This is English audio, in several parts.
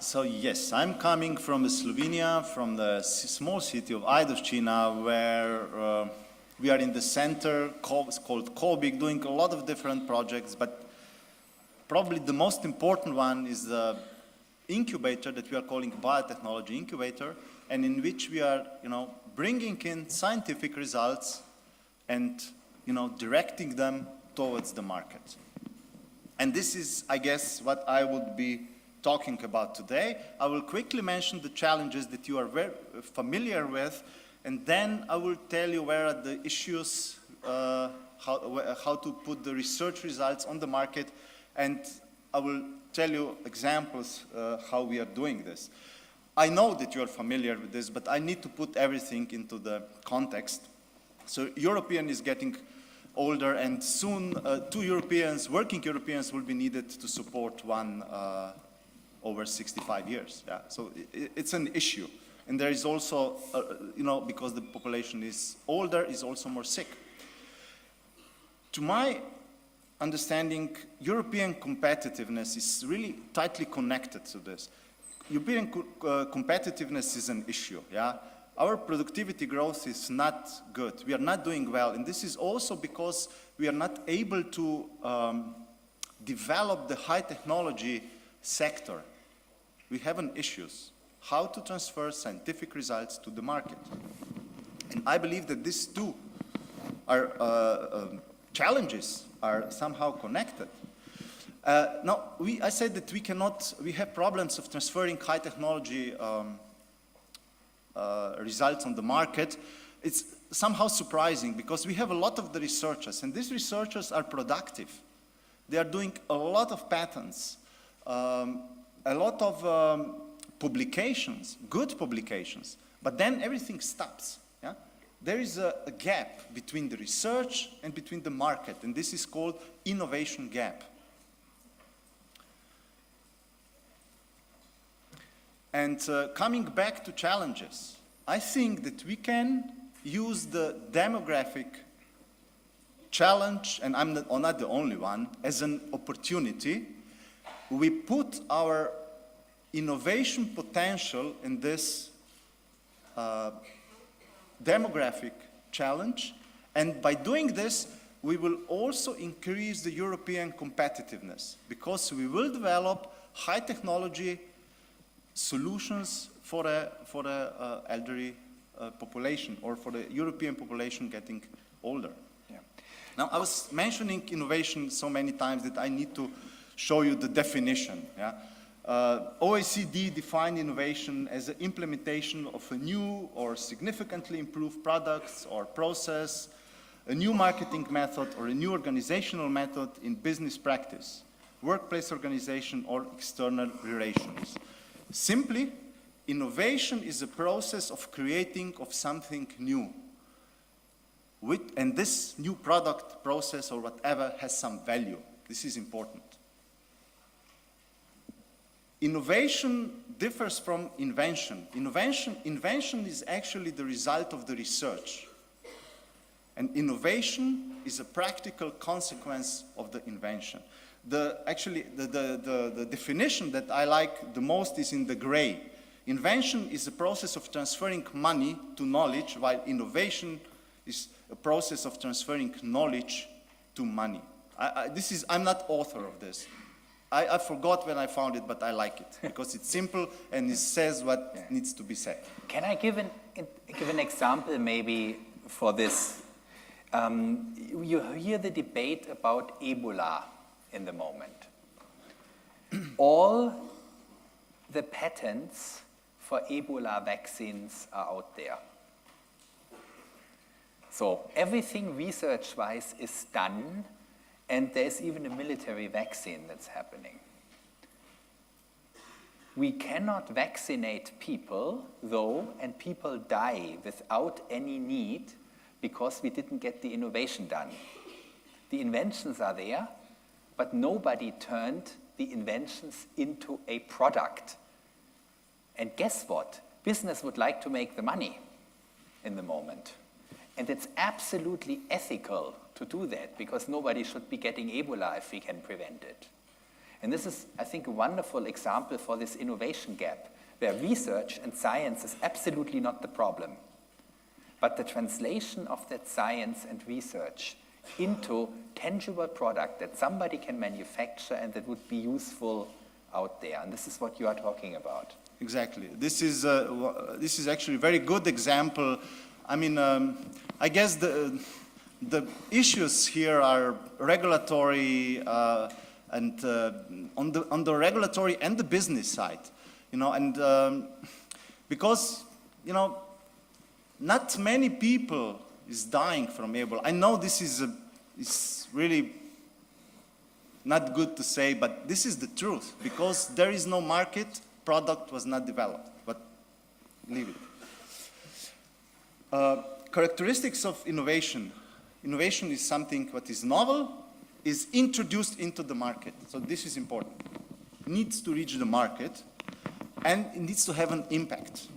So yes, I'm coming from Slovenia, from the small city of Ajdovščina, where we are in the center, it's called Kobik, doing a lot of different projects, but probably the most important one is the incubator that we are calling biotechnology incubator, and in which we are, bringing in scientific results and, directing them towards the market. And this is, I guess, what I would be talking about today. I will quickly mention the challenges that you are very familiar with, and then I will tell you where are the issues, how to put the research results on the market, and I will tell you examples how we are doing this. I know that you are familiar with this, but I need to put everything into the context. So European is getting older, and soon 2 working Europeans will be needed to support one over 65 years. Yeah? So it's an issue. And there is also, because the population is older, is also more sick. To my understanding, European competitiveness is really tightly connected to this. European competitiveness is an issue. Yeah? Our productivity growth is not good. We are not doing well. And this is also because we are not able to develop the high technology sector. We have issues. How to transfer scientific results to the market. And I believe that these two challenges are somehow connected. Now, I said that we have problems of transferring high technology results on the market. It's somehow surprising because we have a lot of the researchers, and these researchers are productive. They are doing a lot of patents, a lot of publications, good publications, but then everything stops. Yeah? There is a gap between the research and between the market, and this is called innovation gap. And coming back to challenges, I think that we can use the demographic challenge, and I'm not the only one, as an opportunity. We put our innovation potential in this demographic challenge, and by doing this, we will also increase the European competitiveness, because we will develop high technology solutions for the elderly population, or for the European population getting older. Yeah. Now, I was mentioning innovation so many times that I need to show you the definition. Yeah? OECD defined innovation as the implementation of a new or significantly improved products or process, a new marketing method or a new organizational method in business practice, workplace organization or external relations. Simply, innovation is a process of creating of something new. And this new product, process, or whatever has some value. This is important. Innovation differs from invention. Invention is actually the result of the research. And innovation is a practical consequence of the invention. The definition that I like the most is in the gray. Invention is a process of transferring money to knowledge, while innovation is a process of transferring knowledge to money. I'm not author of this. I forgot when I found it, but I like it because it's simple and it says what needs to be said. Can I give an example maybe for this? You hear the debate about Ebola in the moment. All the patents for Ebola vaccines are out there. So everything research-wise is done, and there's even a military vaccine that's happening. We cannot vaccinate people, though, and people die without any need because we didn't get the innovation done. The inventions are there, but nobody turned the inventions into a product. And guess what? Business would like to make the money in the moment. And it's absolutely ethical to do that, because nobody should be getting Ebola if we can prevent it. And this is, I think, a wonderful example for this innovation gap, where research and science is absolutely not the problem. But the translation of that science and research into tangible product that somebody can manufacture and that would be useful out there. And this is what you are talking about. Exactly. This is actually a very good example. I mean, I guess the issues here are regulatory and on the regulatory and the business side, you know, and because, you know, not many people is dying from Ebola. I know this is really not good to say, but this is the truth, because there is no market, product was not developed, but leave it. Characteristics of innovation. Innovation is something what is novel, is introduced into the market. So this is important. It needs to reach the market, and it needs to have an impact.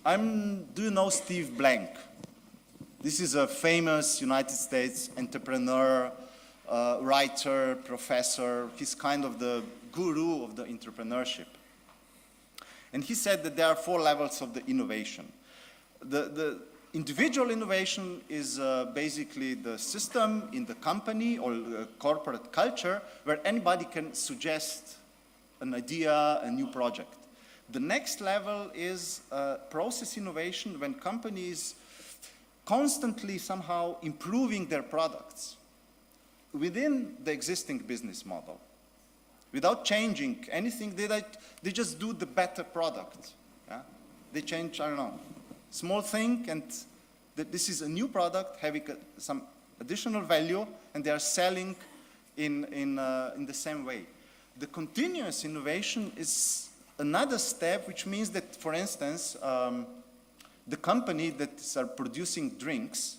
Do you know Steve Blank? This is a famous United States entrepreneur, writer, professor. He's kind of the guru of the entrepreneurship. And he said that there are 4 levels of the innovation. The individual innovation is basically the system in the company or corporate culture where anybody can suggest an idea, a new project. The next level is process innovation, when companies constantly somehow improving their products within the existing business model. Without changing anything, they just do the better product. Yeah? They change, I don't know, small thing, and this is a new product having some additional value, and they are selling in the same way. The continuous innovation is another step, which means that, for instance, the company that are producing drinks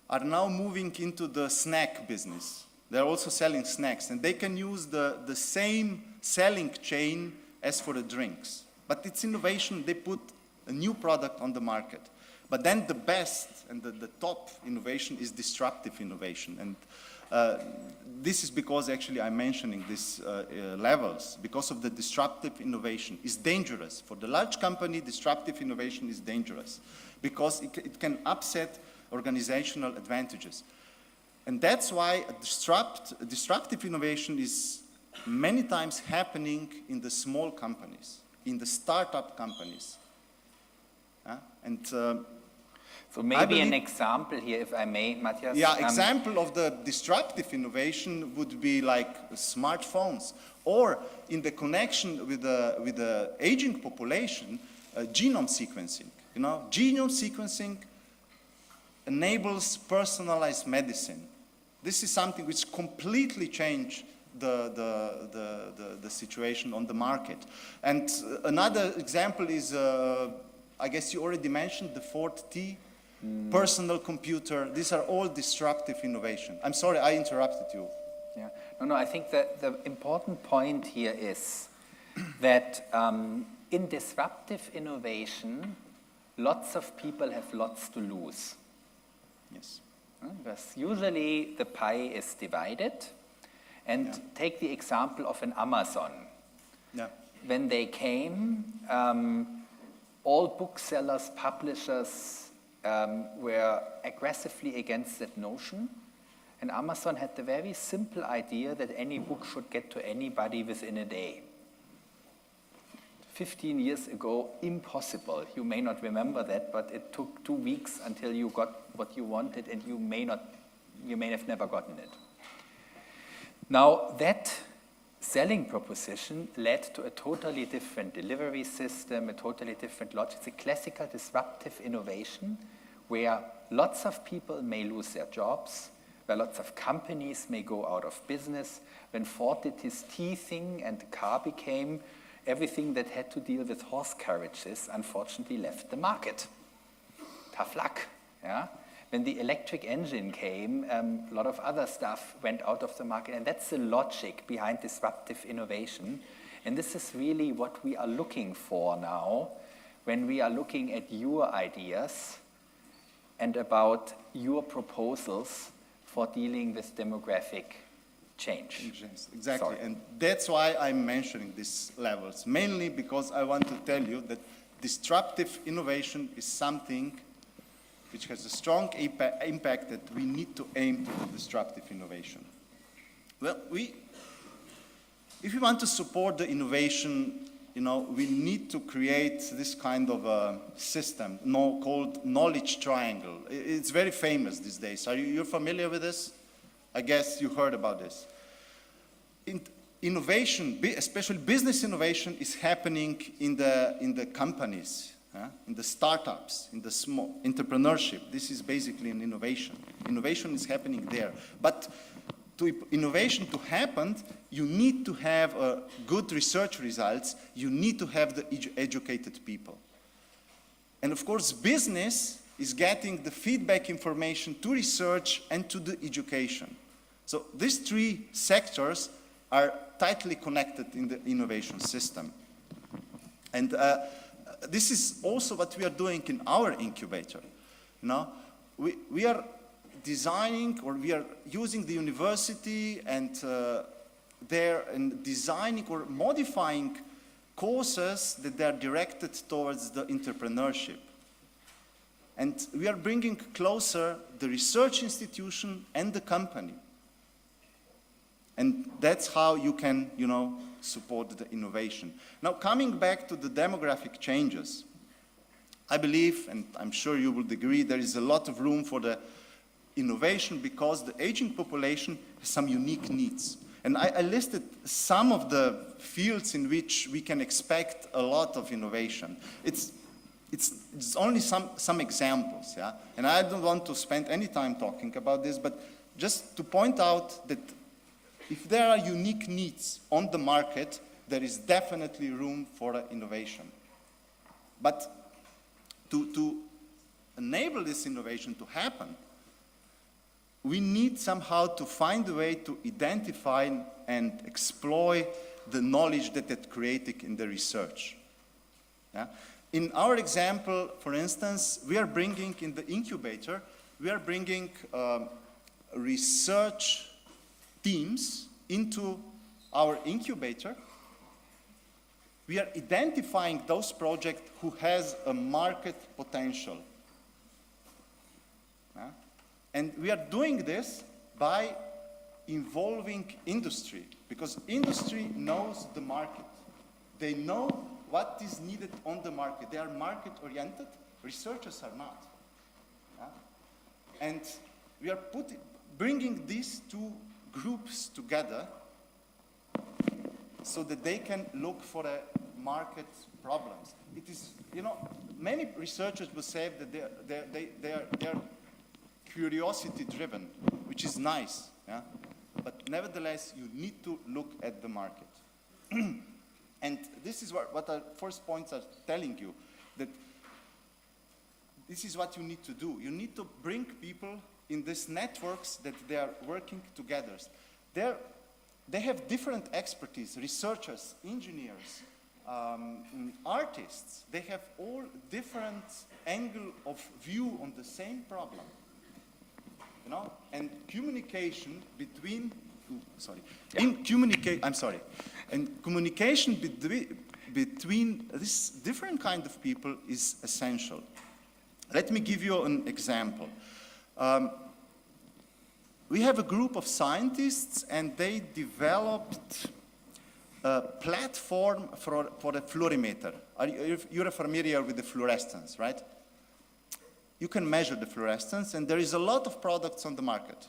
are now moving into the snack business. They're also selling snacks, and they can use the same selling chain as for the drinks. But it's innovation. They put a new product on the market. But then the best and the top innovation is disruptive innovation. And this is because actually I'm mentioning these levels, because of the disruptive innovation is dangerous. For the large company, disruptive innovation is dangerous because it can upset organizational advantages. And that's why disruptive innovation is many times happening in the small companies, in the startup companies. So maybe an example here, if I may, Matjaz. Yeah, example of the disruptive innovation would be like smartphones, or in the connection with the aging population, genome sequencing. You know, genome sequencing enables personalized medicine. This is something which completely changed the situation on the market. And another example is, I guess you already mentioned the Ford T. Personal computer, these are all disruptive innovation. I'm sorry, I interrupted you. Yeah. No, I think that the important point here is that in disruptive innovation, lots of people have lots to lose. Yes. Because usually the pie is divided. And take the example of an Amazon. Yeah. When they came, all booksellers, publishers, were aggressively against that notion, and Amazon had the very simple idea that any book should get to anybody within a day. 15 years ago, impossible. You may not remember that, but it took 2 weeks until you got what you wanted, and you may have never gotten it. Now, that selling proposition led to a totally different delivery system, a totally different logic. It's a classical disruptive innovation where lots of people may lose their jobs, where lots of companies may go out of business. When Ford did his T thing and the car became, everything that had to deal with horse carriages unfortunately left the market. Tough luck. Yeah? When the electric engine came, a lot of other stuff went out of the market, and that's the logic behind disruptive innovation. And this is really what we are looking for now when we are looking at your ideas and about your proposals for dealing with demographic change. Yes, exactly, Sorry. and that's why I'm mentioning these levels, mainly because I want to tell you that disruptive innovation is something which has a strong impact that we need to aim to the disruptive innovation. Well, if we want to support the innovation, we need to create this kind of a system called knowledge triangle. It's very famous these days. You're familiar with this? I guess you heard about this. Innovation, especially business innovation, is happening in the companies, in the startups, in the small entrepreneurship. This is basically an innovation. Innovation is happening there. But innovation to happen, you need to have good research results. You need to have the educated people. And of course, business is getting the feedback information to research and to the education. So these three sectors are tightly connected in the innovation system. And this is also what we are doing in our incubator. We are designing, or we are using the university and designing or modifying courses that are directed towards the entrepreneurship. And we are bringing closer the research institution and the company. And that's how you can, support the innovation. Now, coming back to the demographic changes, I believe, and I'm sure you will agree, there is a lot of room for the innovation because the aging population has some unique needs. And I listed some of the fields in which we can expect a lot of innovation. It's only some examples, yeah? And I don't want to spend any time talking about this, but just to point out that if there are unique needs on the market, there is definitely room for innovation. But to enable this innovation to happen, we need somehow to find a way to identify and exploit the knowledge that is created in the research. Yeah? In our example, for instance, we are bringing in the incubator, we are bringing research teams into our incubator. We are identifying those projects who has a market potential. Yeah? And we are doing this by involving industry, because industry knows the market. They know what is needed on the market. They are market-oriented. Researchers are not. Yeah? And we are bringing these two groups together so that they can look for market problems. It is, many researchers will say that they are curiosity-driven, which is nice, yeah? But nevertheless, you need to look at the market. And this is what our first points are telling you, that this is what you need to do. You need to bring people in these networks that they are working together. They have different expertise, researchers, engineers, artists. They have all different angle of view on the same problem. And communication between, and communication between this different kind of people is essential. Let me give you an example. We have a group of scientists, and they developed a platform for a fluorimeter. You're familiar with the fluorescence, right? You can measure the fluorescence, and there is a lot of products on the market.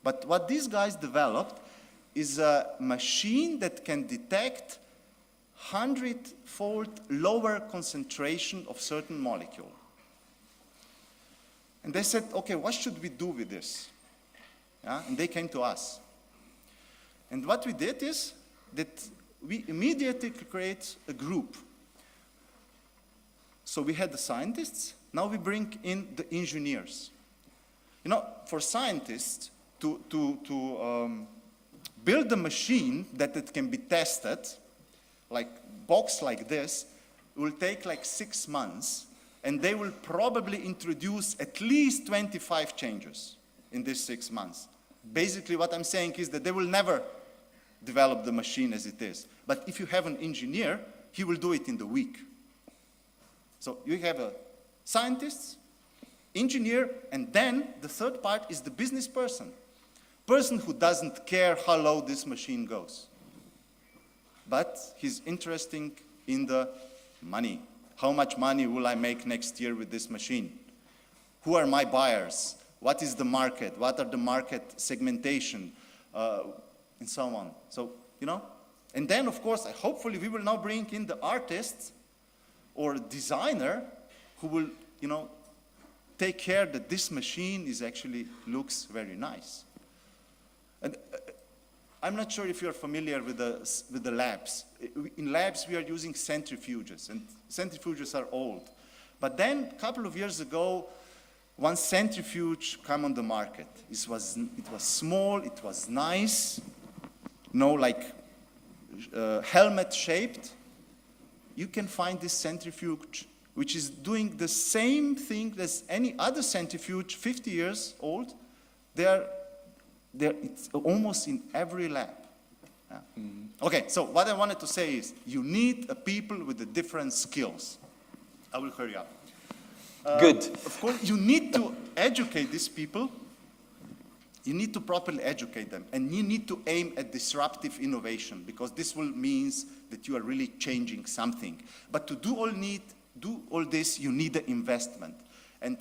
But what these guys developed is a machine that can detect 100-fold lower concentration of certain molecule. And they said, okay, what should we do with this? Yeah? And they came to us. And what we did is that we immediately create a group. So we had the scientists, now we bring in the engineers. For scientists to build a machine that it can be tested, like box like this, will take like 6 months, and they will probably introduce at least 25 changes in these 6 months. Basically, what I'm saying is that they will never develop the machine as it is. But if you have an engineer, he will do it in the week. So you have a scientist, engineer, and then the third part is the business person. Person who doesn't care how low this machine goes. But he's interested in the money. How much money will I make next year with this machine? Who are my buyers? What is the market? What are the market segmentation? And so on. So, you know, and then of course, hopefully we will now bring in the artist or designer who will, you know, take care that this machine is actually looks very nice. And I'm not sure if you're familiar with the labs. In labs, we are using centrifuges, and centrifuges are old. But then, a couple of years ago, one centrifuge came on the market. It was small, it was nice, you know, like helmet-shaped. You can find this centrifuge, which is doing the same thing as any other centrifuge, 50 years old. It's almost in every lab. Yeah. Mm-hmm. Okay, so what I wanted to say is, you need a people with the different skills. I will hurry up. Good. Of course, you need to educate these people. You need to properly educate them. And you need to aim at disruptive innovation, because this will mean that you are really changing something. But to do all this, you need the investment. And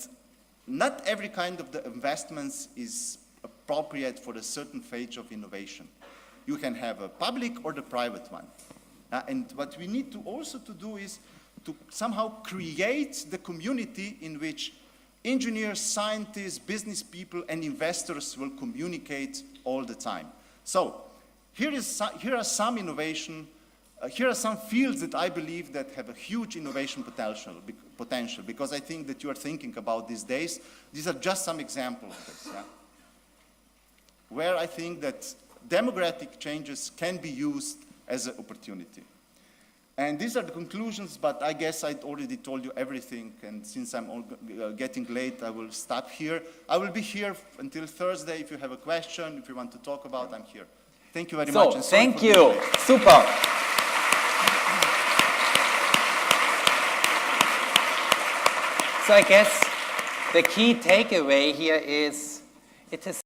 not every kind of the investments is appropriate for a certain phase of innovation. You can have a public or the private one. And what we need to also to do is to somehow create the community in which engineers, scientists, business people, and investors will communicate all the time. So here are some innovation. Here are some fields that I believe that have a huge innovation potential, because I think that you are thinking about these days. These are just some examples of this. Yeah? Where I think that demographic changes can be used as an opportunity. And these are the conclusions, but I guess I already told you everything, and since I'm getting late, I will stop here. I will be here until Thursday. If you have a question, if you want to talk about, I'm here. Thank you very much. So, thank you. Super. So I guess the key takeaway here is, it is